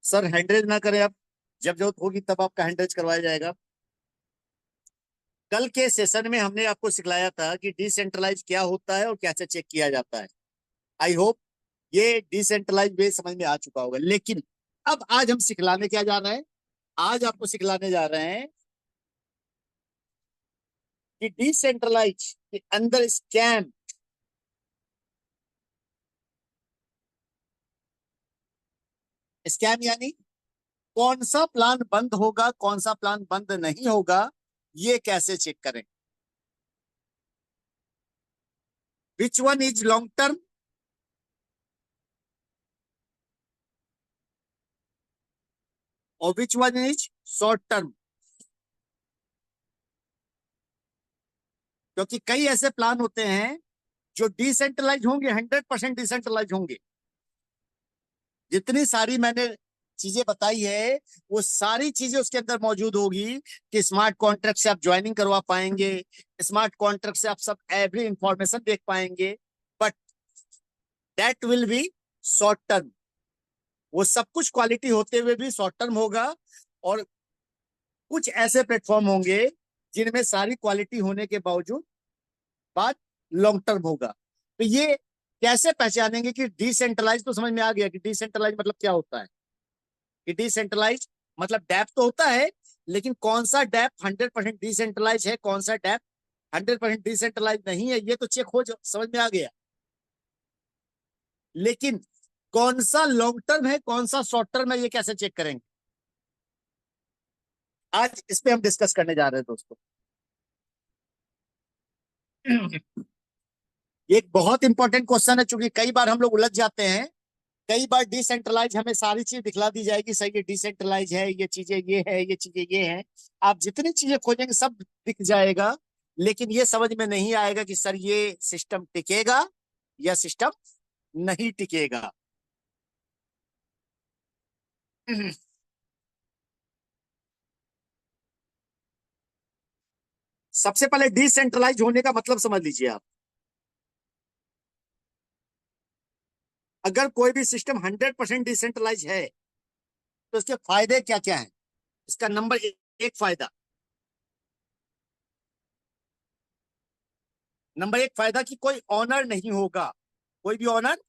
Sir hand raise ना करें आप, जब जरूरत होगी तब आपका हैंडरेज करवाया जाएगा। कल के सेशन में हमने आपको सिखलाया था कि डिसेंट्रलाइज क्या होता है और कैसे चेक किया जाता है। आई होप ये डिसेंट्रलाइज बेस समझ में आ चुका होगा। लेकिन अब आज हम सिखलाने क्या जा रहे हैं, आज आपको सिखलाने जा रहे हैं कि डिसेंट्रलाइज के अंदर स्कैम, स्कैम यानी कौन सा प्लान बंद होगा कौन सा प्लान बंद नहीं होगा, ये कैसे चेक करें। Which one is long term और which one is short term. क्योंकि कई ऐसे प्लान होते हैं जो डिसेंट्रलाइज होंगे, 100% डिसेंट्रलाइज होंगे। जितनी सारी मैंने चीजें बताई है वो सारी चीजें उसके अंदर मौजूद होगी कि स्मार्ट कॉन्ट्रैक्ट से आप ज्वाइनिंग करवा पाएंगे, स्मार्ट कॉन्ट्रैक्ट से आप सब एवरी इंफॉर्मेशन देख पाएंगे, but that will be short term. वो सब कुछ क्वालिटी होते हुए भी शॉर्ट टर्म होगा। और कुछ ऐसे प्लेटफॉर्म होंगे जिनमें सारी क्वालिटी होने के बावजूद बात लॉन्ग टर्म होगा। तो ये कैसे पहचानेंगे कि डिसेंट्रलाइज, तो समझ में आ गया कि डिसेंट्रलाइज मतलब क्या होता है। कि डिसेंट्रलाइज मतलब डैप तो होता है, लेकिन कौन सा डैप 100% डिसेंट्रलाइज है, कौन सा डैप 100% डिसेंट्रलाइज नहीं है, ये तो चेक हो समझ में आ गया। लेकिन कौन सा लॉन्ग टर्म है कौन सा शॉर्ट टर्म है, ये कैसे चेक करेंगे, आज इस पे हम डिस्कस करने जा रहे हैं दोस्तों। ये एक बहुत इंपॉर्टेंट क्वेश्चन है, चूंकि कई बार हम लोग उलझ जाते हैं। कई बार डिसेंट्रलाइज हमें सारी चीज दिखला दी जाएगी, सही है डिसेंट्रलाइज है, ये चीजें ये है, ये चीजें ये है। आप जितनी चीजें खोजेंगे सब दिख जाएगा। लेकिन ये समझ में नहीं आएगा कि सर ये सिस्टम टिकेगा या सिस्टम नहीं टिकेगा। सबसे पहले डिसेंट्रलाइज होने का मतलब समझ लीजिए आप। अगर कोई भी सिस्टम 100% डिसेंट्रलाइज है तो इसके फायदे क्या क्या है। इसका नंबर एक फायदा, नंबर एक फायदा कि कोई ऑनर नहीं होगा, कोई भी ऑनर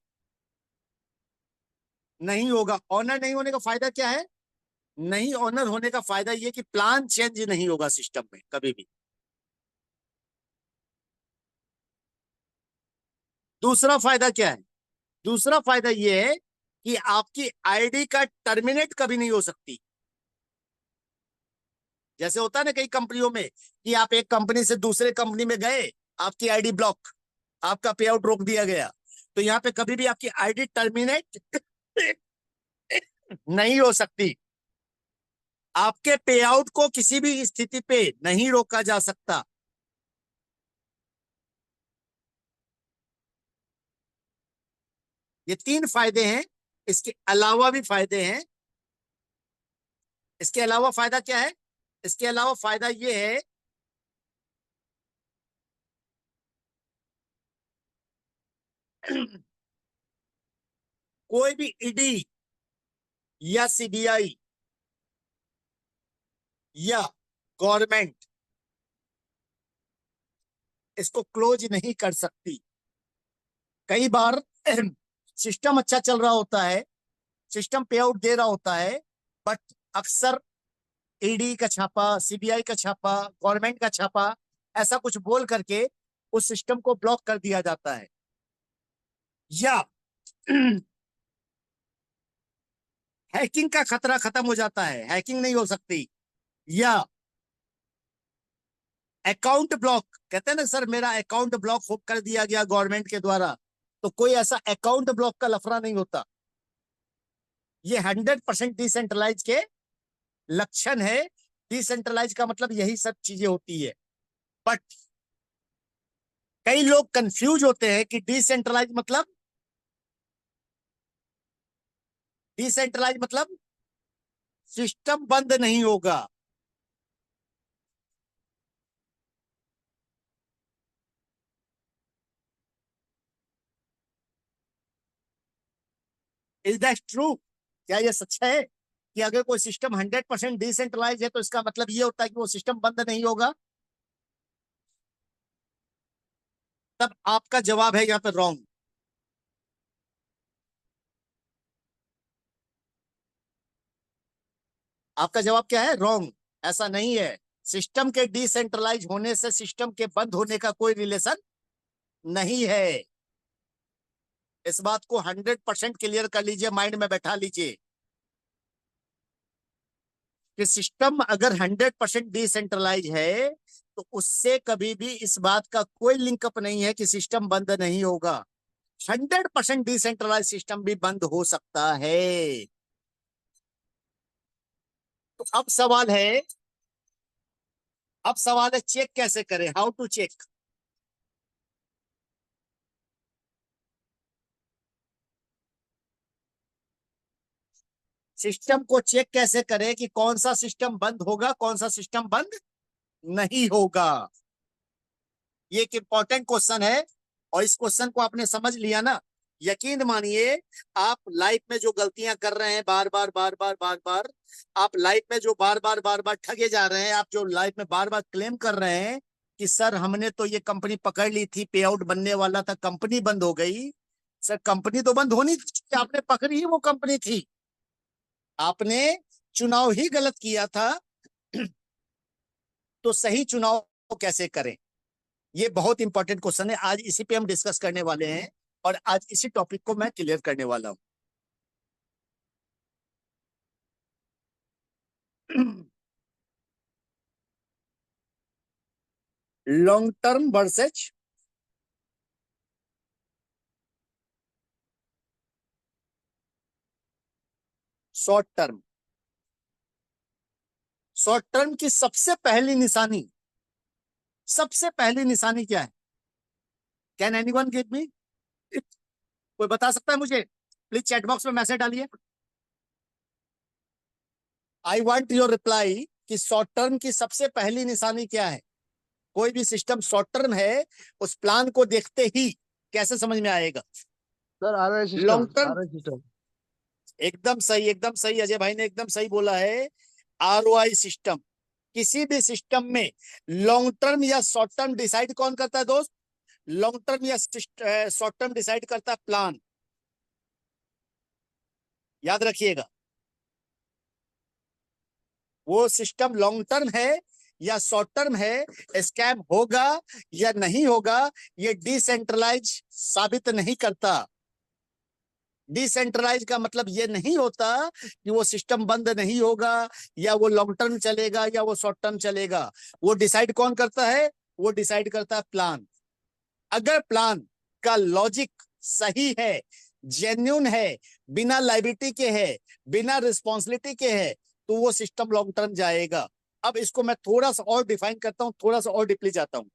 नहीं होगा। ऑनर नहीं होने का फायदा क्या है, नहीं ऑनर होने का फायदा ये कि प्लान चेंज नहीं होगा सिस्टम में कभी भी। दूसरा फायदा क्या है, दूसरा फायदा ये है कि आपकी आईडी का टर्मिनेट कभी नहीं हो सकती। जैसे होता है ना कई कंपनियों में कि आप एक कंपनी से दूसरे कंपनी में गए, आपकी आईडी ब्लॉक, आपका पे आउट रोक दिया गया। तो यहाँ पे कभी भी आपकी आईडी टर्मिनेट नहीं हो सकती। आपके पे आउट को किसी भी स्थिति पे नहीं रोका जा सकता। ये तीन फायदे हैं। इसके अलावा भी फायदे हैं। इसके अलावा फायदा क्या है, इसके अलावा फायदा ये है कोई भी ईडी या सीबीआई या गवर्नमेंट इसको क्लोज नहीं कर सकती। कई बार सिस्टम अच्छा चल रहा होता है, सिस्टम पे आउट दे रहा होता है, बट अक्सर ईडी का छापा, सीबीआई का छापा, गवर्नमेंट का छापा, ऐसा कुछ बोल करके उस सिस्टम को ब्लॉक कर दिया जाता है। या हैकिंग का खतरा खत्म हो जाता है, हैकिंग नहीं हो सकती। या अकाउंट ब्लॉक, कहते हैं ना सर मेरा अकाउंट ब्लॉक कर दिया गया गवर्नमेंट के द्वारा, तो कोई ऐसा अकाउंट ब्लॉक का लफड़ा नहीं होता। ये 100% डिसेंट्रलाइज के लक्षण है। डिसेंट्रलाइज का मतलब यही सब चीजें होती है। बट कई लोग कंफ्यूज होते हैं कि डिसेंट्रलाइज मतलब, डिसेंट्रलाइज मतलब सिस्टम बंद नहीं होगा। Is that true? क्या ये सच है कि अगर कोई सिस्टम 100% डिसेंट्रलाइज है तो इसका मतलब ये होता है कि वो सिस्टम बंद नहीं होगा? तब आपका जवाब है यहाँ पे रॉन्ग। आपका जवाब क्या है? रॉन्ग। ऐसा नहीं है। सिस्टम के डिसेंट्रलाइज होने से सिस्टम के बंद होने का कोई रिलेशन नहीं है। इस बात को 100% क्लियर कर लीजिए, माइंड में बैठा लीजिए कि सिस्टम अगर 100% डिसेंट्रलाइज है तो उससे कभी भी इस बात का कोई लिंकअप नहीं है कि सिस्टम बंद नहीं होगा। 100% डिसेंट्रलाइज सिस्टम भी बंद हो सकता है। तो अब सवाल है चेक कैसे करें? How to check? सिस्टम को चेक कैसे करें कि कौन सा सिस्टम बंद होगा, कौन सा सिस्टम बंद नहीं होगा? ये एक इंपॉर्टेंट क्वेश्चन है। और इस क्वेश्चन को आपने समझ लिया ना, यकीन मानिए आप लाइफ में जो गलतियां कर रहे हैं बार बार बार बार बार बार, आप लाइफ में जो बार बार बार बार ठगे जा रहे हैं, आप जो लाइफ में बार बार क्लेम कर रहे हैं कि सर हमने तो ये कंपनी पकड़ ली थी, पे आउट बनने वाला था, कंपनी बंद हो गई। सर कंपनी तो बंद होनी थी, आपने पकड़ी ही वो कंपनी थी। आपने चुनाव ही गलत किया था। तो सही चुनाव कैसे करें? ये बहुत इंपॉर्टेंट क्वेश्चन है। आज इसी पे हम डिस्कस करने वाले हैं और आज इसी टॉपिक को मैं क्लियर करने वाला हूं। Long term versus short term. Short term की सबसे पहली निशानी क्या है? Can anyone give me? कोई बता सकता है मुझे? प्लीज चैट बॉक्स में मैसेज डालिए। आई वांट योर रिप्लाई कि शॉर्ट टर्म की सबसे पहली निशानी क्या है? कोई भी सिस्टम शॉर्ट टर्म है, उस प्लान को देखते ही कैसे समझ में आएगा? Sir ROI long system, term. ROI system. एकदम सही, एकदम सही, अजय भाई ने एकदम सही बोला है। ROI system. किसी भी सिस्टम में लॉन्ग टर्म या शॉर्ट टर्म डिसाइड कौन करता है दोस्त? लॉन्ग टर्म या शॉर्ट टर्म डिसाइड करता है प्लान। याद रखिएगा, वो सिस्टम लॉन्ग टर्म है या शॉर्ट टर्म है, स्कैम होगा या नहीं होगा, ये डिसेंट्रलाइज साबित नहीं करता। डिसेंट्रलाइज का मतलब ये नहीं होता कि वो सिस्टम बंद नहीं होगा या वो लॉन्ग टर्म चलेगा या वो शॉर्ट टर्म चलेगा। वो डिसाइड कौन करता है? वो डिसाइड करता है प्लान। अगर प्लान का लॉजिक सही है, जेन्यून है, बिना लाइबिलिटी के है, बिना रिस्पॉन्सिबिलिटी के है, तो वो सिस्टम लॉन्ग टर्म जाएगा। अब इसको मैं थोड़ा सा और डिफाइन करता हूं, थोड़ा सा और डीपली जाता हूं।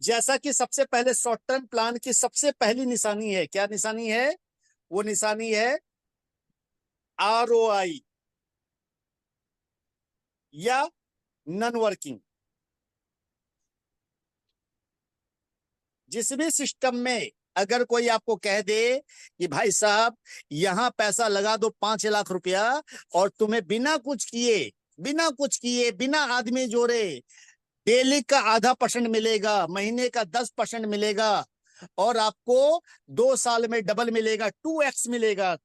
जैसा कि सबसे पहले शॉर्ट टर्म प्लान की सबसे पहली निशानी है, क्या निशानी है? वो निशानी है आरओआई या नॉन वर्किंग। जिस भी सिस्टम में अगर कोई आपको कह दे कि भाई साहब यहां पैसा लगा दो 5 लाख रुपया और तुम्हें बिना कुछ किए बिना आदमी जोड़े डेली का ½ % मिलेगा, महीने का 10% मिलेगा, और आपको 2 साल में डबल मिलेगा, 2x मिलेगा,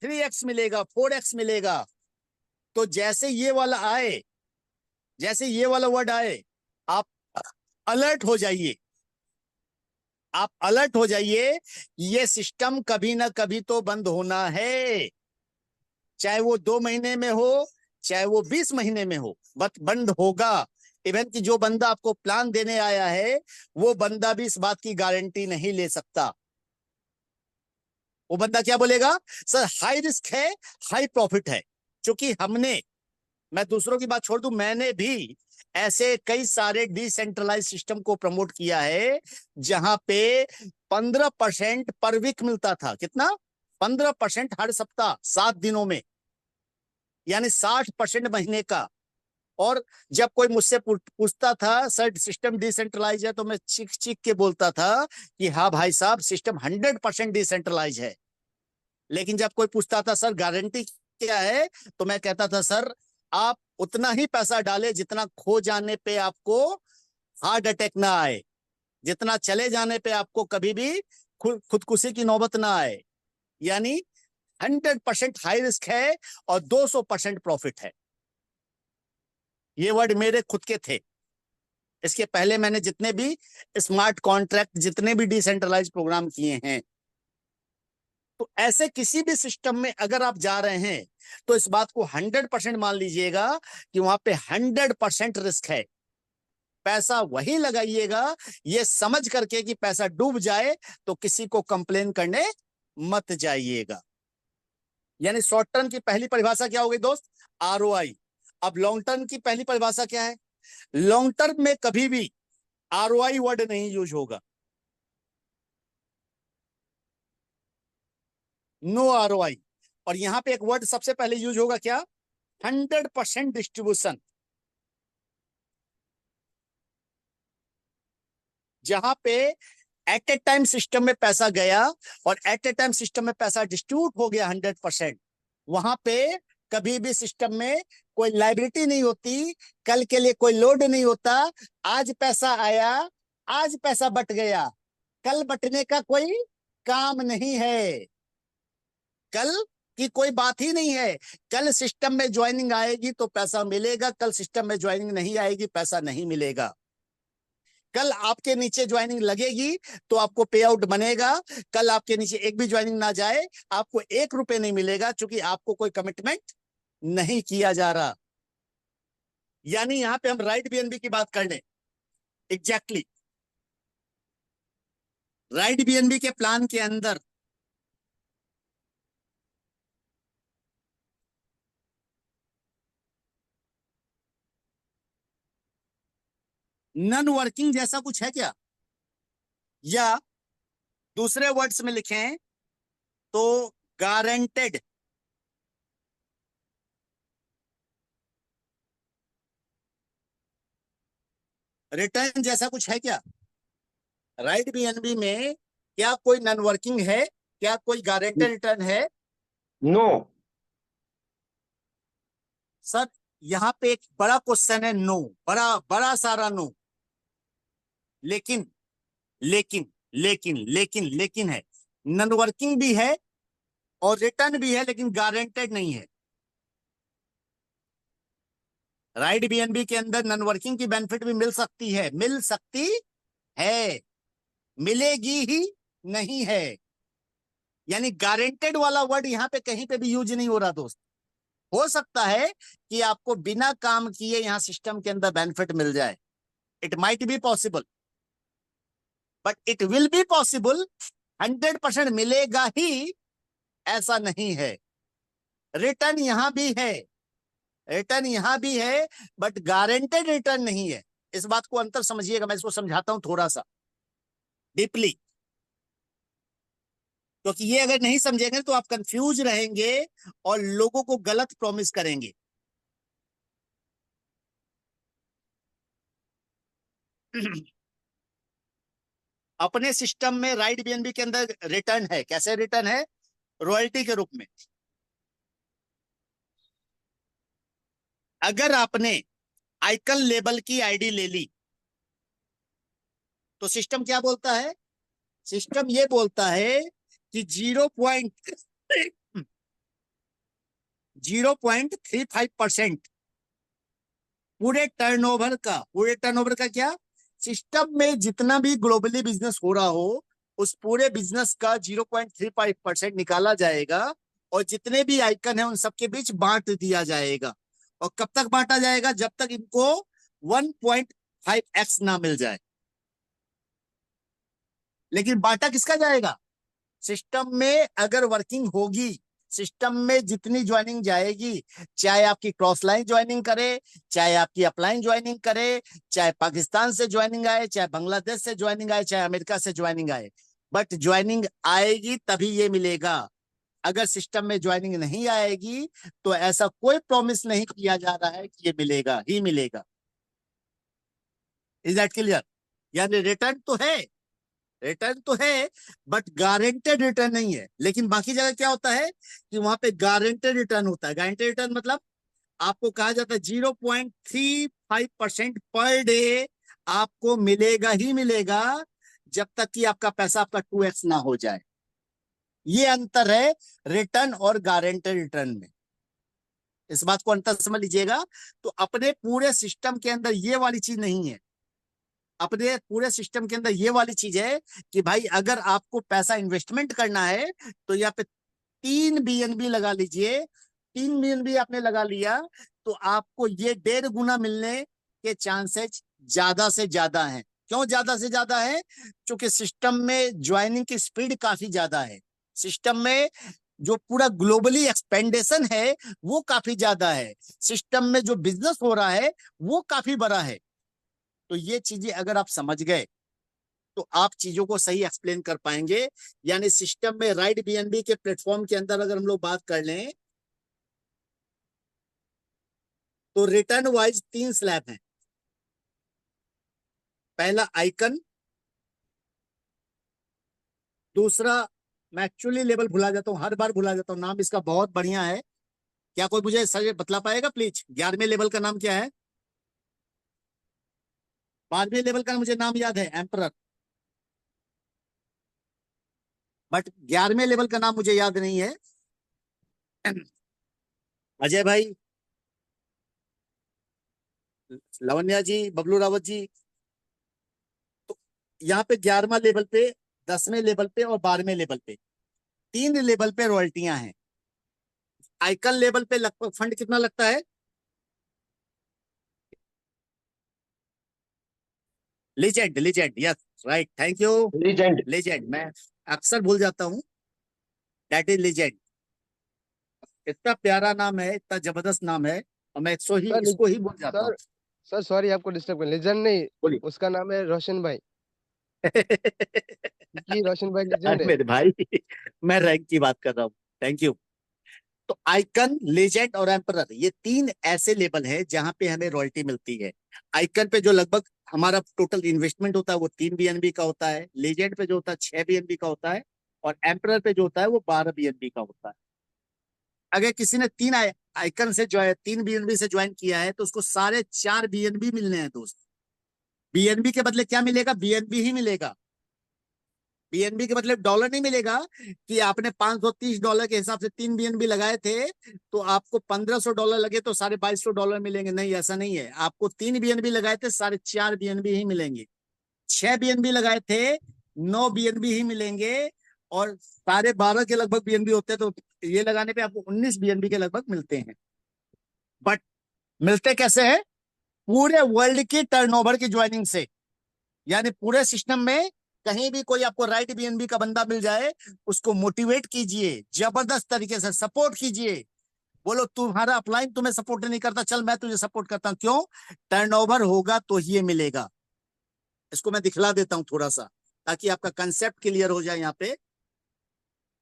3x मिलेगा, 4x मिलेगा। तो जैसे ये वाला वर्ड आए, आप अलर्ट हो जाइए। आप अलर्ट हो जाइए, ये सिस्टम कभी ना कभी तो बंद होना है। चाहे वो 2 महीने में हो, चाहे वो 20 महीने में हो, बट बंद होगा। इवन कि जो बंदा आपको प्लान देने आया है, वो बंदा भी इस बात की गारंटी नहीं ले सकता। वो बंदा क्या बोलेगा? सर हाई रिस्क है, हाई प्रॉफिट है। क्योंकि मैं दूसरों की बात छोड़ दूं, मैंने भी ऐसे कई सारे डिसेंट्रलाइज सिस्टम को प्रमोट किया है जहां पे 15% पर वीक मिलता था। कितना? 15% हर सप्ताह 7 दिनों में, यानी 60% महीने का। और जब कोई मुझसे पूछता था सर सिस्टम डिसेंट्रलाइज है, तो मैं चीख चीख के बोलता था कि हाँ भाई साहब सिस्टम 100% डिसेंट्रलाइज है। लेकिन जब कोई पूछता था सर गारंटी क्या है, तो मैं कहता था सर आप उतना ही पैसा डालें जितना खो जाने पे आपको हार्ट अटैक ना आए, जितना चले जाने पे आपको कभी भी खुदकुशी की नौबत ना आए। यानी 100% हाई रिस्क है और 200% प्रॉफिट है। ये वर्ड मेरे खुद के थे। इसके पहले मैंने जितने भी स्मार्ट कॉन्ट्रैक्ट, जितने भी डिसेंट्रलाइज प्रोग्राम किए हैं, तो ऐसे किसी भी सिस्टम में अगर आप जा रहे हैं तो इस बात को 100% मान लीजिएगा कि वहां पे 100% रिस्क है। पैसा वही लगाइएगा ये समझ करके कि पैसा डूब जाए तो किसी को कंप्लेन करने मत जाइएगा। यानी शॉर्ट टर्म की पहली परिभाषा क्या हो गई दोस्त? आरओआई। अब लॉन्ग टर्म की पहली परिभाषा क्या है? लॉन्ग टर्म में कभी भी आरओआई वर्ड नहीं यूज होगा, नो आरओआई। और यहां पे एक वर्ड सबसे पहले यूज होगा क्या? 100% डिस्ट्रीब्यूशन। जहां पे एट ए टाइम सिस्टम में पैसा गया और एट ए टाइम सिस्टम में पैसा डिस्ट्रीब्यूट हो गया 100%, वहां पे कभी भी सिस्टम में कोई लाइबिलिटी नहीं होती, कल के लिए कोई लोड नहीं होता। आज पैसा आया, आज पैसा बट गया, कल बटने का कोई काम नहीं है, कल की कोई बात ही नहीं है। कल सिस्टम में ज्वाइनिंग आएगी तो पैसा मिलेगा, कल सिस्टम में ज्वाइनिंग नहीं आएगी पैसा नहीं मिलेगा। कल आपके नीचे ज्वाइनिंग लगेगी तो आपको पे आउट बनेगा, कल आपके नीचे एक भी ज्वाइनिंग ना जाए आपको 1 रुपए नहीं मिलेगा, क्योंकि आपको कोई कमिटमेंट नहीं किया जा रहा। यानी यहां पे हम राइट बीएनबी की बात कर लें, एग्जैक्टली राइट बीएनबी के प्लान के अंदर नॉन वर्किंग जैसा कुछ है क्या? या दूसरे वर्ड्स में लिखें तो गारंटेड। रिटर्न जैसा कुछ है क्या? राइट बीएनबी में क्या कोई नॉन वर्किंग है? क्या कोई गारंटेड रिटर्न है? नो। सर यहां पे एक बड़ा क्वेश्चन है, नो, बड़ा बड़ा सारा नो। लेकिन लेकिन लेकिन है, नॉन वर्किंग भी है और रिटर्न भी है, लेकिन गारंटेड नहीं है। राइट बीएनबी के अंदर नॉन वर्किंग की बेनिफिट भी मिल सकती है, मिल सकती है, मिलेगी ही नहीं है। यानी गारंटेड वाला वर्ड यहां पे कहीं पे भी यूज नहीं हो रहा दोस्त। हो सकता है कि आपको बिना काम किए यहां सिस्टम के अंदर बेनिफिट मिल जाए, it might be possible, but it will be possible. 100% मिलेगा ही ऐसा नहीं है। रिटर्न यहां भी है, रिटर्न यहां भी है, बट गारंटेड रिटर्न नहीं है। इस बात को अंतर समझिएगा, मैं इसको समझाता हूं थोड़ा सा डीपली, क्योंकि ये अगर नहीं समझेंगे तो आप कंफ्यूज रहेंगे और लोगों को गलत प्रॉमिस करेंगे। अपने सिस्टम में राइट बीएनबी के अंदर रिटर्न है, कैसे रिटर्न है? रॉयल्टी के रूप में। अगर आपने आइकन लेबल की आईडी ले ली तो सिस्टम क्या बोलता है? सिस्टम ये बोलता है कि 0.35% पूरे टर्नओवर का क्या? सिस्टम में जितना भी ग्लोबली बिजनेस हो रहा हो उस पूरे बिजनेस का 0.35% निकाला जाएगा और जितने भी आइकन है उन सबके बीच बांट दिया जाएगा। और कब तक बांटा जाएगा? जब तक इनको 1.5x ना मिल जाए। लेकिन बांटा किसका जाएगा? सिस्टम में अगर वर्किंग होगी, सिस्टम में जितनी ज्वाइनिंग जाएगी, चाहे आपकी क्रॉस लाइन ज्वाइनिंग करे, चाहे आपकी अपलाइन ज्वाइनिंग करे, चाहे पाकिस्तान से ज्वाइनिंग आए, चाहे बांग्लादेश से ज्वाइनिंग आए, चाहे अमेरिका से ज्वाइनिंग आए, बट ज्वाइनिंग आएगी तभी ये मिलेगा। अगर सिस्टम में ज्वाइनिंग नहीं आएगी तो ऐसा कोई प्रॉमिस नहीं किया जा रहा है कि ये मिलेगा ही मिलेगा। Is that clear? यानी रिटर्न तो है रिटर्न तो है बट गारंटेड रिटर्न नहीं है। लेकिन बाकी जगह क्या होता है कि वहां पे गारंटेड रिटर्न होता है। गारंटेड रिटर्न मतलब आपको कहा जाता है 0.35% पर डे आपको मिलेगा ही मिलेगा, जब तक कि आपका पैसा आपका 2x ना हो जाए। ये अंतर है रिटर्न और गारंटेड रिटर्न में। इस बात को अंतर समझ लीजिएगा। तो अपने पूरे सिस्टम के अंदर ये वाली चीज नहीं है। अपने पूरे सिस्टम के अंदर ये वाली चीज है कि भाई अगर आपको पैसा इन्वेस्टमेंट करना है तो यहाँ पे 3 BNB लगा लीजिए। 3 BNB आपने लगा लिया तो आपको ये 1.5 गुना मिलने के चांसेस ज्यादा से ज्यादा हैं। क्यों ज्यादा से ज्यादा है? क्योंकि सिस्टम में ज्वाइनिंग की स्पीड काफी ज्यादा है। सिस्टम में जो पूरा ग्लोबली एक्सपेंडेशन है वो काफी ज्यादा है। सिस्टम में जो बिजनेस हो रहा है वो काफी बड़ा है। तो ये चीजें अगर आप समझ गए तो आप चीजों को सही एक्सप्लेन कर पाएंगे। यानी सिस्टम में राइट बीएनबी के प्लेटफॉर्म के अंदर अगर हम लोग बात कर लें तो रिटर्न वाइज 3 स्लैब हैं। पहला आइकन, दूसरा मैं एक्चुअली लेवल भुला जाता हूं, हर बार भुला जाता हूं। नाम इसका बहुत बढ़िया है। क्या कोई मुझे सही बतला पाएगा प्लीज? 11वें लेवल का नाम क्या है? 12वें लेवल का मुझे नाम याद है, एम्परर। बट 11वें लेवल का नाम मुझे याद नहीं है। अजय भाई, लवन्या जी, बबलू रावत जी। तो यहाँ पे 11वां लेवल पे, 10वें लेवल पे और 12वें लेवल पे 3 लेवल पे रॉयल्टियां हैं। आइकन लेवल पे लगभग फंड कितना लगता है? Legend, legend, yes, right, thank you. Legend. Legend, मैं अक्सर भूल जाता हूँ। That is legend. इतना प्यारा नाम है, इतना जबरदस्त नाम है, और मैं सर इसको ही भूल जाता हूँ। सर सर सॉरी आपको डिस्टर्ब कर, लीजेंड नहीं, बोलिए। उसका नाम है रोशन भाई। जी रोशन भाई लीजेंड अरे है। मेरे भाई, मैं रैंक की बात कर रहा हूँ। Thank you. तो आइकन, लेजेंड और एम्परर, ये 3 ऐसे लेवल है जहां पे हमें रॉयल्टी मिलती है। आइकन पे जो लगभग हमारा टोटल इन्वेस्टमेंट होता है वो 3 BNB का होता है। लेजेंड पे जो होता है 6 BNB का होता है। और एम्परर पे जो होता है वो 12 BNB का होता है। अगर किसी ने आइकन से जो है 3 BNB से ज्वाइन किया है तो उसको सारे 4 BNB मिलने हैं दोस्त। बीएनबी के बदले क्या मिलेगा? बीएनबी ही मिलेगा। बीएनबी के मतलब डॉलर नहीं मिलेगा कि आपने $530 के हिसाब से 3 BNB लगाए थे तो आपको $1500 लगे तो $2250 मिलेंगे। नहीं, ऐसा नहीं है। आपको 3 BNB लगाए थे, साढ़े 4 BNB ही मिलेंगे। 6 BNB लगाए थे, 9 BNB ही मिलेंगे। और साढ़े 12 के लगभग बीएनबी होते हैं तो ये लगाने पे आपको 19 BNB के लगभग मिलते हैं। बट मिलते कैसे हैं? पूरे वर्ल्ड की टर्नओवर की ज्वाइनिंग से। यानी पूरे सिस्टम में कहीं भी कोई आपको राइट बीएनबी का बंदा मिल जाए, उसको मोटिवेट कीजिए, जबरदस्त तरीके से सपोर्ट कीजिए। बोलो तुम्हारा अपलाइन तुम्हें सपोर्ट नहीं करता, चल मैं तुझे सपोर्ट करता हूं। क्यों? टर्नओवर होगा तो ये मिलेगा। इसको मैं दिखला देता हूं थोड़ा सा, ताकि आपका कंसेप्ट क्लियर हो जाए। यहाँ पे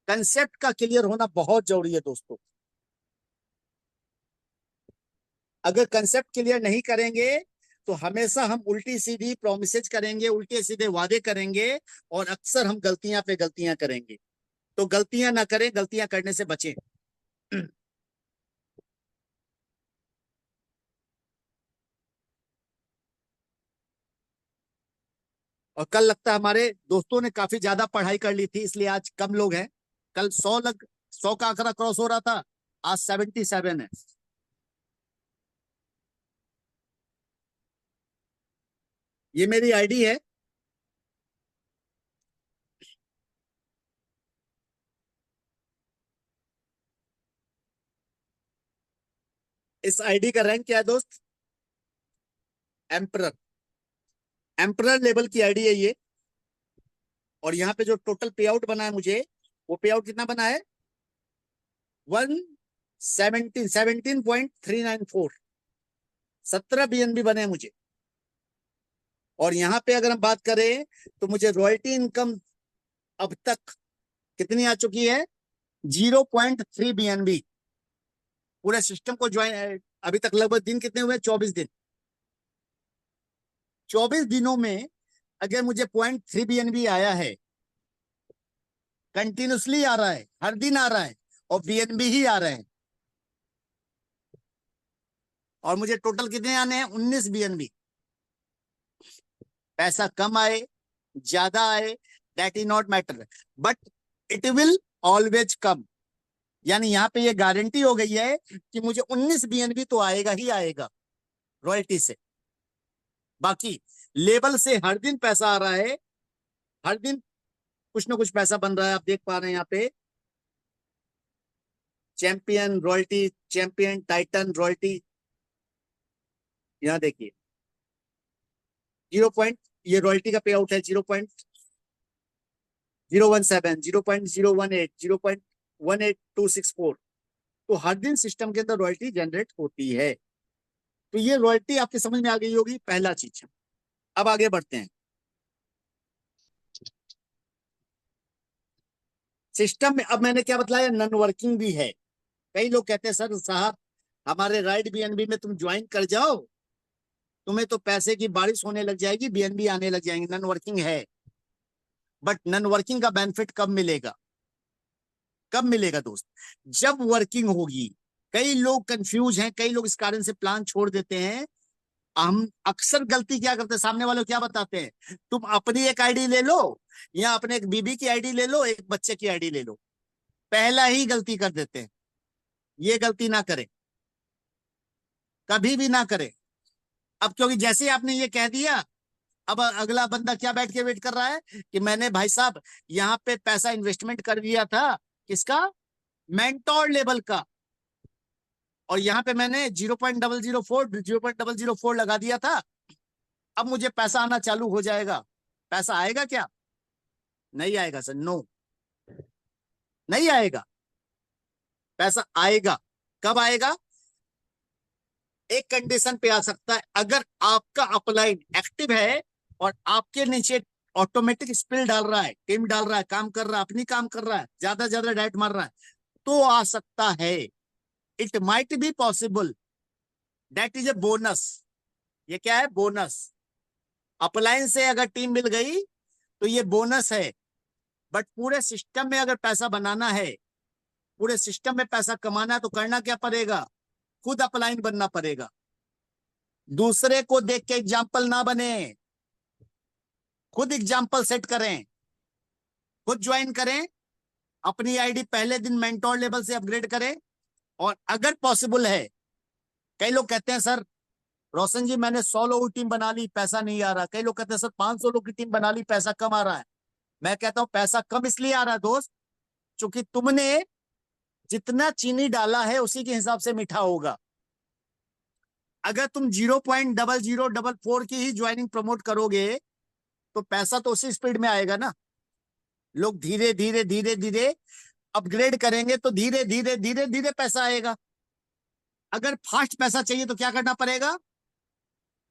कंसेप्ट का क्लियर होना बहुत जरूरी है दोस्तों। अगर कंसेप्ट क्लियर नहीं करेंगे तो हमेशा हम उल्टी सीधी प्रोमिसेज करेंगे, उल्टे सीधे वादे करेंगे, और अक्सर हम गलतियां पे गलतियां करेंगे। तो गलतियां ना करें, गलतियां करने से बचें। और कल लगता है हमारे दोस्तों ने काफी ज्यादा पढ़ाई कर ली थी, इसलिए आज कम लोग हैं। कल 100 का आंकड़ा क्रॉस हो रहा था, आज 77 है। ये मेरी आईडी है। इस आईडी का रैंक क्या है दोस्त? एम्परर। एम्परर लेवल की आईडी है ये। और यहाँ पे जो टोटल पे आउट बना है मुझे, वो पे आउट कितना बना है? 17.394। 17 BNB बने हैं मुझे। और यहाँ पे अगर हम बात करें तो मुझे रॉयल्टी इनकम अब तक कितनी आ चुकी है? 0.3 BNB। पूरे सिस्टम को ज्वाइन अभी तक लगभग दिन कितने हुए? 24 दिन। 24 दिनों में अगर मुझे 0.3 BNB आया है, कंटिन्यूसली आ रहा है, हर दिन आ रहा है, और BNB ही आ रहे हैं, और मुझे टोटल कितने आने हैं? 19 BNB। पैसा कम आए ज्यादा आए, that is not matter, but it will always come. यानी यहाँ पे ये गारंटी हो गई है कि मुझे 19 BNB तो आएगा ही आएगा रॉयल्टी से। बाकी लेबल से हर दिन पैसा आ रहा है, हर दिन कुछ ना कुछ पैसा बन रहा है। आप देख पा रहे हैं यहाँ पे champion royalty, champion Titan royalty, यहाँ देखिए 0 पॉइंट, ये रॉयल्टी का पे आउट है 0.017, 0.018, 0.18264। तो हर दिन सिस्टम के अंदर रॉयल्टी जनरेट होती है। तो ये रॉयल्टी आपके समझ में आ गई होगी, पहला चीज। अब आगे बढ़ते हैं। सिस्टम में अब मैंने क्या बतलाया, नॉन वर्किंग भी है। कई लोग कहते हैं सर साहब हमारे राइट BNB में तुम ज्वाइन कर जाओ, तुम्हें तो पैसे की बारिश होने लग जाएगी, BNB आने लग जाएंगे। नॉन वर्किंग है, बट नॉन वर्किंग का बेनिफिट कब मिलेगा? कब मिलेगा दोस्त? जब वर्किंग होगी। कई लोग कंफ्यूज हैं, कई लोग इस कारण से प्लान छोड़ देते हैं। हम अक्सर गलती क्या करते हैं, सामने वालों क्या बताते हैं, तुम अपनी एक आईडी ले लो, या अपने एक बीबी की आईडी ले लो, एक बच्चे की आईडी ले लो। पहला ही गलती कर देते हैं। ये गलती ना करें, कभी भी ना करें। अब क्योंकि जैसे ही आपने ये कह दिया, अब अगला बंदा क्या बैठ के वेट कर रहा है कि मैंने भाई साहब यहाँ पे पैसा इन्वेस्टमेंट कर दिया था, किसका? मेंटोर लेवल का, और यहाँ पे मैंने 0.004 लगा दिया था, अब मुझे पैसा आना चालू हो जाएगा। पैसा आएगा क्या? नहीं आएगा सर, नो, नहीं आएगा। पैसा आएगा, कब आएगा? एक कंडीशन पे आ सकता है, अगर आपका अपलाइन एक्टिव है और आपके नीचे ऑटोमेटिक स्पिल डाल रहा है, टीम डाल रहा है, काम कर रहा है, अपनी काम कर रहा है, ज्यादा से ज्यादा डाइट मार रहा है, तो आ सकता है। It might be possible, that is a bonus. ये क्या है? बोनस। अपलाइन से अगर टीम मिल गई तो ये बोनस है, बट पूरे सिस्टम में अगर पैसा बनाना है, पूरे सिस्टम में पैसा कमाना है, तो करना क्या पड़ेगा? खुद अपलाइन बनना पड़ेगा। दूसरे को देख के एग्जाम्पल ना बने, खुद एग्जाम्पल सेट करें, खुद ज्वाइन करें, अपनी आईडी पहले दिन मेंटोर लेवल से अपग्रेड करें। और अगर पॉसिबल है, कई लोग कहते हैं सर रोशन जी मैंने 100 लोगों की टीम बना ली, पैसा नहीं आ रहा। कई लोग कहते हैं सर 500 लोगों की टीम बना ली, पैसा कम आ रहा है। मैं कहता हूं पैसा कम इसलिए आ रहा है दोस्त, क्योंकि तुमने जितना चीनी डाला है उसी के हिसाब से मीठा होगा। अगर तुम 0.0044 की ही ज्वाइनिंग प्रमोट करोगे तो पैसा तो उसी स्पीड में आएगा ना। लोग धीरे धीरे धीरे धीरे अपग्रेड करेंगे तो धीरे धीरे धीरे धीरे पैसा आएगा। अगर फास्ट पैसा चाहिए तो क्या करना पड़ेगा?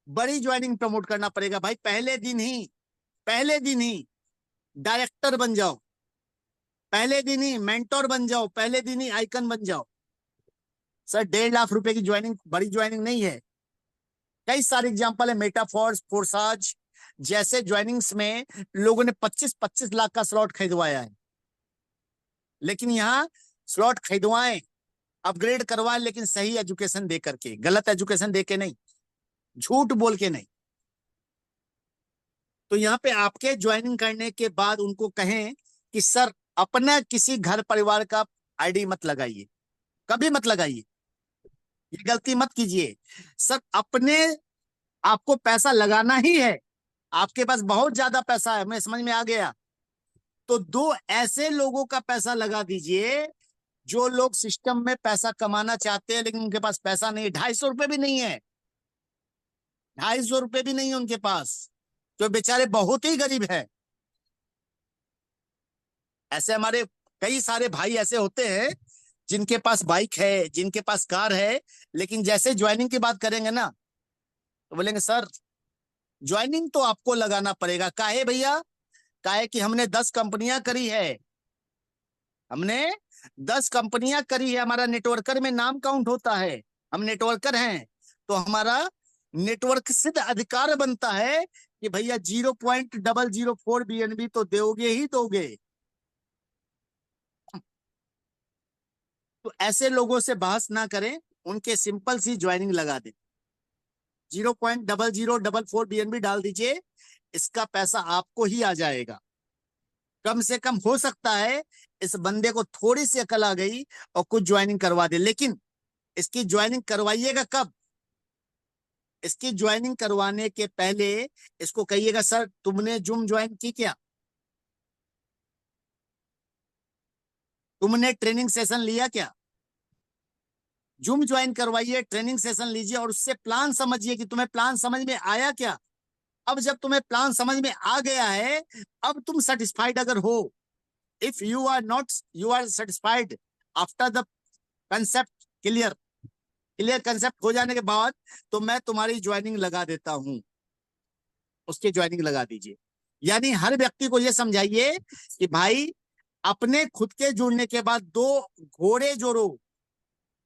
बड़ी ज्वाइनिंग प्रमोट करना पड़ेगा भाई। पहले दिन ही डायरेक्टर बन जाओ, पहले दिन ही मेंटोर बन जाओ, पहले दिन ही आइकन बन जाओ। सर 1.5 लाख रुपए की ज्वाइनिंग बड़ी ज्वाइनिंग नहीं है। कई सारे एग्जांपल है, मेटाफोर्स, फोर्साज जैसे ज्वाइनिंग्स में लोगों ने 25-25 लाख का स्लॉट खरीदवाया है। लेकिन यहाँ स्लॉट खरीदवाएं, अपग्रेड करवाएं, लेकिन सही एजुकेशन दे करके, गलत एजुकेशन दे के नहीं, झूठ बोल के नहीं। तो यहाँ पे आपके ज्वाइनिंग करने के बाद उनको कहें कि सर अपना किसी घर परिवार का आईडी मत लगाइए, कभी मत लगाइए, ये गलती मत कीजिए। सर अपने आपको पैसा लगाना ही है, आपके पास बहुत ज्यादा पैसा है, मैं समझ में आ गया, तो 2 ऐसे लोगों का पैसा लगा दीजिए जो लोग सिस्टम में पैसा कमाना चाहते हैं लेकिन उनके पास पैसा नहीं है। 250 रुपए भी नहीं है, 250 रुपए भी नहीं है उनके पास, जो बेचारे बहुत ही गरीब है। ऐसे हमारे कई सारे भाई ऐसे होते हैं जिनके पास बाइक है, जिनके पास कार है, लेकिन जैसे ज्वाइनिंग की बात करेंगे ना तो बोलेंगे सर ज्वाइनिंग तो आपको लगाना पड़ेगा। काहे भैया? काहे कि हमने 10 कंपनियां करी है, हमने 10 कंपनियां करी है, हमारा नेटवर्कर में नाम काउंट होता है, हम नेटवर्कर हैं, तो हमारा नेटवर्क सिद्ध अधिकार बनता है कि भैया 0.004 BNB तो दोगे ही दोगे। तो ऐसे लोगों से बहस ना करें, उनके सिंपल सी ज्वाइनिंग लगा दें, 0.0044 BNB डाल दीजिए, इसका पैसा आपको ही आ जाएगा। कम से कम हो सकता है इस बंदे को थोड़ी सी अकल आ गई और कुछ ज्वाइनिंग करवा दे, लेकिन इसकी ज्वाइनिंग करवाइएगा कब? इसकी ज्वाइनिंग करवाने के पहले इसको कहिएगा, सर तुमने जूम ज्वाइन की क्या? तुमने ट्रेनिंग सेशन लिया क्या? जूम ज्वाइन करवाइए, ट्रेनिंग सेशन लीजिए और उससे प्लान समझिए कि तुम्हें प्लान समझ में आया क्या। अब जब तुम्हें प्लान समझ में आ गया है, अब तुम सेटिस्फाइड अगर हो, if you are not, you are satisfied after the concept clear, clear concept हो जाने के बाद, तो मैं तुम्हारी ज्वाइनिंग लगा देता हूं, उसकी ज्वाइनिंग लगा दीजिए। यानी हर व्यक्ति को यह समझाइए कि भाई अपने खुद के जुड़ने के बाद दो घोड़े जोड़ो,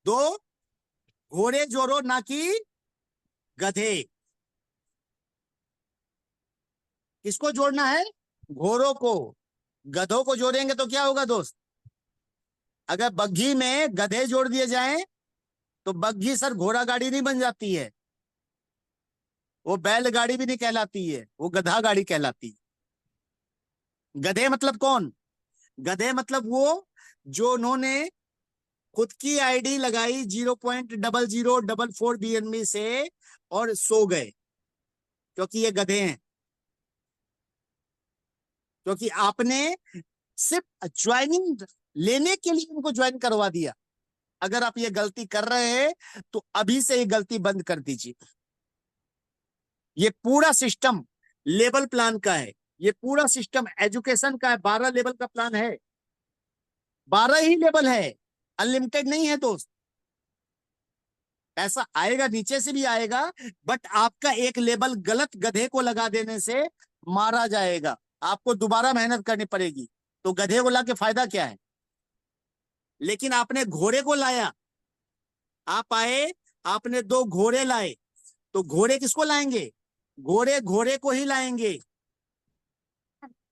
दो घोड़े जोड़ो, ना कि गधे। किसको जोड़ना है? घोड़ों को। गधों को जोड़ेंगे तो क्या होगा दोस्त? अगर बग्घी में गधे जोड़ दिए जाएं तो बग्घी सर घोड़ा गाड़ी नहीं बन जाती है, वो बैलगाड़ी भी नहीं कहलाती है, वो गधा गाड़ी कहलाती है। गधे मतलब कौन? गधे मतलब वो जो उन्होंने खुद की आईडी लगाई 0.0044 BNB से और सो गए, क्योंकि ये गधे हैं, क्योंकि आपने सिर्फ ज्वाइनिंग लेने के लिए उनको ज्वाइन करवा दिया। अगर आप ये गलती कर रहे हैं तो अभी से ये गलती बंद कर दीजिए। ये पूरा सिस्टम लेवल प्लान का है, ये पूरा सिस्टम एजुकेशन का है। 12 लेवल का प्लान है, 12 ही लेवल है, अनलिमिटेड नहीं है दोस्त। पैसा आएगा, नीचे से भी आएगा, बट आपका एक लेवल गलत गधे को लगा देने से मारा जाएगा, आपको दोबारा मेहनत करनी पड़ेगी। तो गधे को ला के फायदा क्या है? लेकिन आपने घोड़े को लाया, आप आए, आपने दो घोड़े लाए, तो घोड़े किसको लाएंगे? घोड़े घोड़े को ही लाएंगे।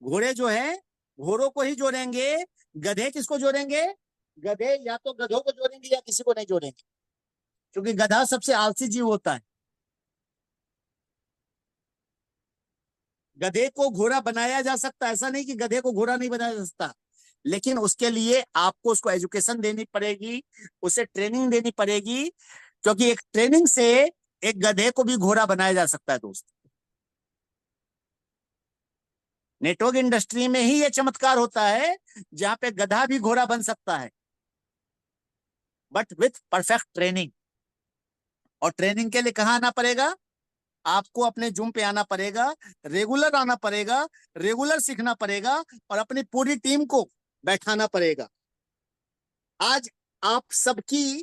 घोड़े जो है घोड़ों को ही जोड़ेंगे, गधे किसको जोड़ेंगे? गधे या तो गधों को जोड़ेंगे या किसी को नहीं जोड़ेंगे, क्योंकि गधा सबसे आलसी जीव होता है। गधे को घोड़ा बनाया जा सकता है, ऐसा नहीं कि गधे को घोड़ा नहीं बनाया जा सकता, लेकिन उसके लिए आपको उसको एजुकेशन देनी पड़ेगी, उसे ट्रेनिंग देनी पड़ेगी, क्योंकि एक ट्रेनिंग से एक गधे को भी घोड़ा बनाया जा सकता है दोस्त। नेटवर्क इंडस्ट्री में ही यह चमत्कार होता है जहां पे गधा भी घोड़ा बन सकता है, बट विथ परफेक्ट ट्रेनिंग। और ट्रेनिंग के लिए कहां आना पड़ेगा? आपको अपने जूम पे आना पड़ेगा, रेगुलर आना पड़ेगा, रेगुलर सीखना पड़ेगा और अपनी पूरी टीम को बैठाना पड़ेगा। आज आप सबकी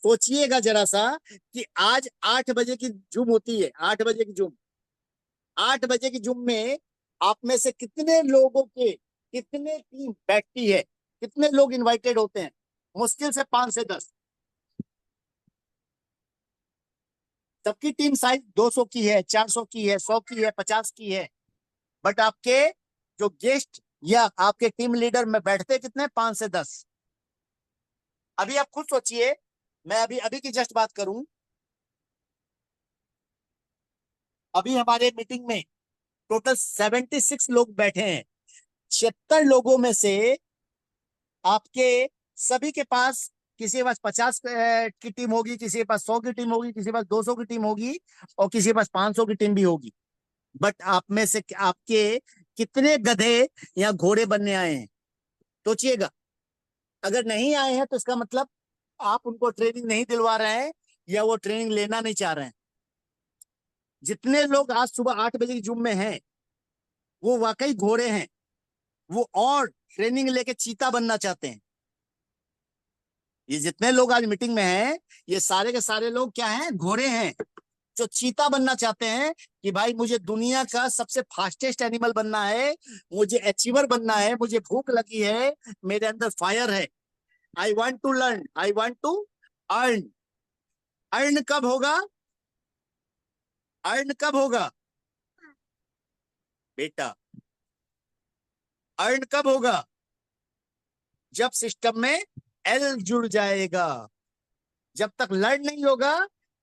सोचिएगा जरा सा कि आज 8 बजे की जूम होती है, 8 बजे की जूम, 8 बजे की जूम में आप में से कितने लोगों के कितने टीम बैठती है, कितने लोग इनवाइटेड होते हैं? मुश्किल से 5 से 10। सबकी टीम साइज 200 की है, 400 की है, 100 की है, 50 की है, बट आपके जो गेस्ट या आपके टीम लीडर में बैठते कितने? 5 से 10। अभी आप खुद सोचिए, मैं अभी अभी की जस्ट बात करूं, अभी हमारे मीटिंग में टोटल 76 लोग बैठे हैं। 76 लोगों में से आपके सभी के पास, किसी के पास 50 की टीम होगी, किसी के पास 100 की टीम होगी, किसी के पास 200 की टीम होगी और किसी के पास 500 की टीम भी होगी, बट आप में से आपके कितने गधे या घोड़े बनने आए हैं? सोचिएगा। अगर नहीं आए हैं तो इसका मतलब आप उनको ट्रेनिंग नहीं दिलवा रहे हैं या वो ट्रेनिंग लेना नहीं चाह रहे हैं। जितने लोग आज सुबह 8 बजे की जूम में हैं वो वाकई घोड़े हैं, वो और ट्रेनिंग लेके चीता बनना चाहते हैं। ये जितने लोग आज मीटिंग में हैं ये सारे के सारे लोग क्या हैं? घोड़े हैं, जो चीता बनना चाहते हैं कि भाई मुझे दुनिया का सबसे फास्टेस्ट एनिमल बनना है, मुझे अचीवर बनना है, मुझे भूख लगी है, मेरे अंदर फायर है। I want to learn, I want to earn. Earn कब होगा? अर्न कब होगा बेटा? अर्न कब होगा? जब सिस्टम में एल जुड़ जाएगा। जब तक लर्न नहीं होगा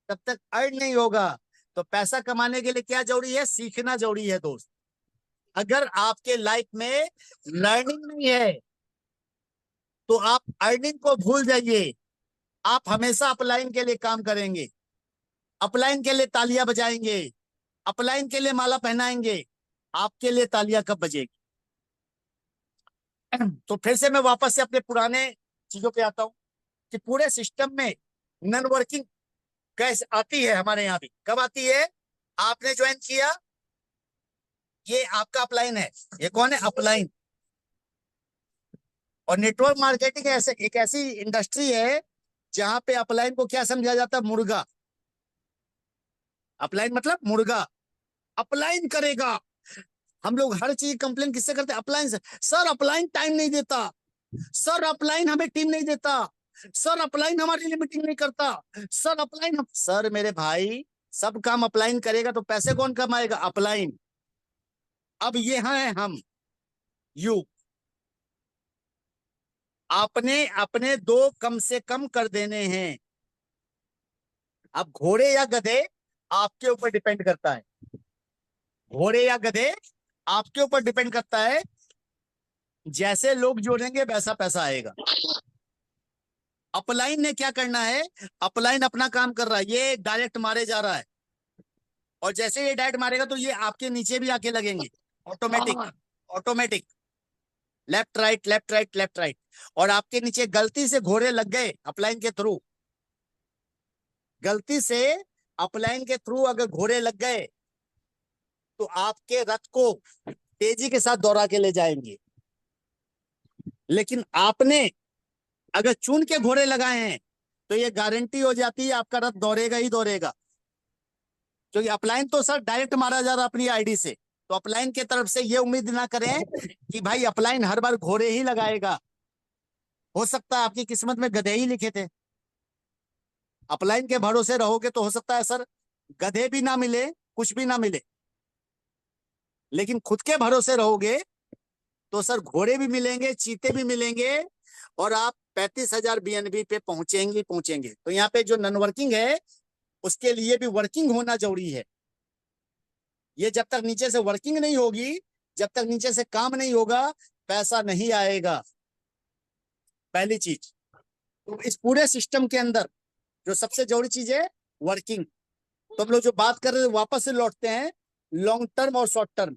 तब तक अर्न नहीं होगा। तो पैसा कमाने के लिए क्या जरूरी है? सीखना जरूरी है दोस्त। अगर आपके लाइफ में लर्निंग नहीं है तो आप अर्निंग को भूल जाइए। आप हमेशा अपलाइन के लिए काम करेंगे, अपलाइन के लिए तालियां बजाएंगे, अपलाइन के लिए माला पहनाएंगे। आपके लिए तालियां कब बजेगी? तो फिर से मैं वापस से अपने पुराने चीजों पे आता हूं कि पूरे सिस्टम में नन वर्किंग कैसे आती है हमारे यहाँ भी। कब आती है? आपने ज्वाइन किया, ये आपका अपलाइन है। ये कौन है? अपलाइन। और नेटवर्क मार्केटिंग ऐसे एक ऐसी इंडस्ट्री है जहां पे अपलाइन को क्या समझा जाता है? मुर्गा। अपलाइन मतलब मुर्गा। अपलाइन करेगा। हम लोग हर चीज कंप्लेन किससे करते हैं? अपलाइन से। सर अपलाइन टाइम नहीं देता, सर अपलाइन हमें टीम नहीं देता, सर अपलाइन हमारी लिमिटिंग नहीं करता, सर अपलाइन सर मेरे भाई, सब काम अपलाइन करेगा तो पैसे कौन कमाएगा? अपलाइन। अब ये हैं हम, यू। आपने अपने दो कम से कम कर देने हैं। अब घोड़े या गधे आपके ऊपर डिपेंड करता है। घोड़े या गधे आपके ऊपर डिपेंड करता है। जैसे लोग जोड़ेंगे वैसा पैसा आएगा। अपलाइन ने क्या करना है? अपलाइन अपना काम कर रहा है, ये डायरेक्ट मारे जा रहा है। और जैसे ये डायरेक्ट मारेगा तो ये आपके नीचे भी आके लगेंगे। Automatic, automatic. Left right, left right, left right. और आपके नीचे गलती से घोड़े लग गए अपलाइन के थ्रू, गलती से अपलाइन के थ्रू अगर घोड़े लग गए तो आपके रथ को तेजी के साथ दौड़ा के ले जाएंगे। लेकिन आपने अगर चुन के घोड़े लगाए हैं तो ये गारंटी हो जाती है आपका रथ दौड़ेगा ही दौड़ेगा। क्योंकि अपलाइन तो सर डायरेक्ट मारा जा रहा अपनी आईडी से। तो अपलाइन की तरफ से ये उम्मीद ना करें कि भाई अपलाइन हर बार घोड़े ही लगाएगा। हो सकता है आपकी किस्मत में गधे ही लिखे थे। अपलाइन के भरोसे रहोगे तो हो सकता है सर गधे भी ना मिले, कुछ भी ना मिले। लेकिन खुद के भरोसे रहोगे तो सर घोड़े भी मिलेंगे, चीते भी मिलेंगे, और आप 35,000 बीएनबी पे पहुंचेंगे पहुंचेंगे। तो यहाँ पे जो नन वर्किंग है उसके लिए भी वर्किंग होना जरूरी है। ये जब तक नीचे से वर्किंग नहीं होगी, जब तक नीचे से काम नहीं होगा, पैसा नहीं आएगा। पहली चीज। तो इस पूरे सिस्टम के अंदर जो सबसे जरूरी चीज है वर्किंग। तो हम लोग जो बात कर रहे हैं वापस से लौटते हैं लॉन्ग टर्म और शॉर्ट टर्म।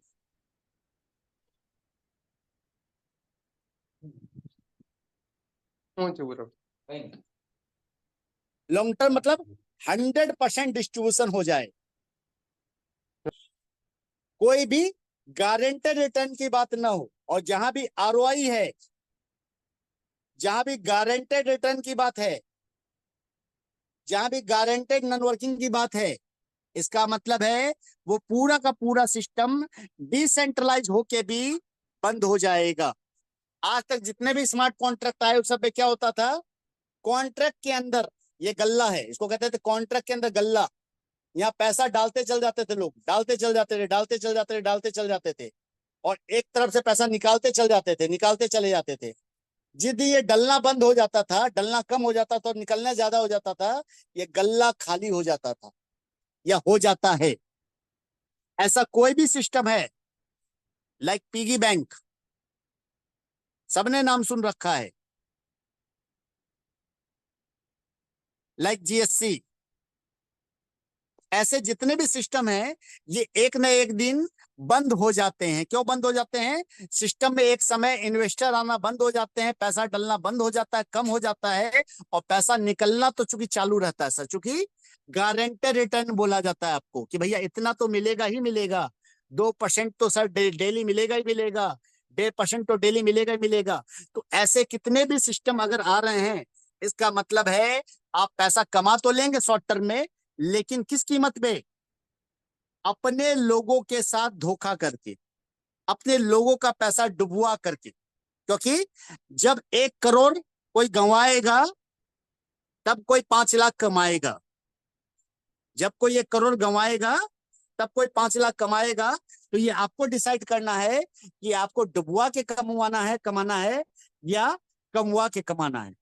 लॉन्ग टर्म मतलब 100% डिस्ट्रीब्यूशन हो जाए। कोई भी गारंटेड रिटर्न की बात ना हो। और जहां भी आरओआई है, जहां भी गारंटेड रिटर्न की बात है, जहां भी गारंटेड नॉन वर्किंग की बात है, इसका मतलब है वो पूरा का पूरा सिस्टम डिसेंट्रलाइज होके भी बंद हो जाएगा। आज तक जितने भी स्मार्ट कॉन्ट्रैक्ट आए उस सब में क्या होता था? कॉन्ट्रैक्ट के अंदर ये गल्ला है, इसको कहते थे कॉन्ट्रैक्ट के अंदर गल्ला। यहाँ पैसा डालते चल जाते थे लोग, डालते चल जाते थे, डालते चल जाते थे, डालते चल जाते थे। और एक तरफ से पैसा निकालते चल जाते थे, निकालते चले जाते थे। जिस दिन ये डलना बंद हो जाता था, डलना कम हो जाता था और निकलना ज्यादा हो जाता था, ये गल्ला खाली हो जाता था या हो जाता है। ऐसा कोई भी सिस्टम है लाइक पिगी बैंक, सबने नाम सुन रखा है, लाइक जीएससी, ऐसे जितने भी सिस्टम हैं ये एक न एक दिन बंद हो जाते हैं। क्यों बंद हो जाते हैं? सिस्टम में एक समय इन्वेस्टर आना बंद हो जाते हैं, पैसा डलना बंद हो जाता है, कम हो जाता है, और पैसा निकलना तो चूंकि चालू रहता है सर, चूंकि गारंटेड रिटर्न बोला जाता है आपको कि भैया इतना तो मिलेगा ही मिलेगा। 2% तो सर डेली मिलेगा ही मिलेगा, 1.5% तो डेली मिलेगा ही मिलेगा। तो ऐसे कितने भी सिस्टम अगर आ रहे हैं, इसका मतलब है आप पैसा कमा तो लेंगे शॉर्ट टर्म में, लेकिन किस कीमत पे? अपने लोगों के साथ धोखा करके, अपने लोगों का पैसा डुबवा करके। क्योंकि जब 1 करोड़ कोई गंवाएगा तब कोई 5 लाख कमाएगा। जब कोई 1 करोड़ गंवाएगा तब कोई 5 लाख कमाएगा। तो ये आपको डिसाइड करना है कि आपको डुबवा के कमाना है या कमवा के कमाना है।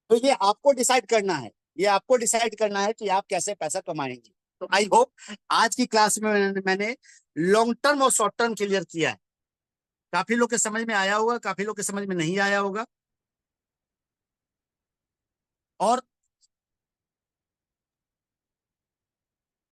तो ये आपको डिसाइड करना है, ये आपको डिसाइड करना है कि आप कैसे पैसा कमाएंगे। तो आई होप आज की क्लास में मैंने लॉन्ग टर्म और शॉर्ट टर्म क्लियर किया है। काफी लोग के समझ में आया होगा, काफी लोग के समझ में नहीं आया होगा। और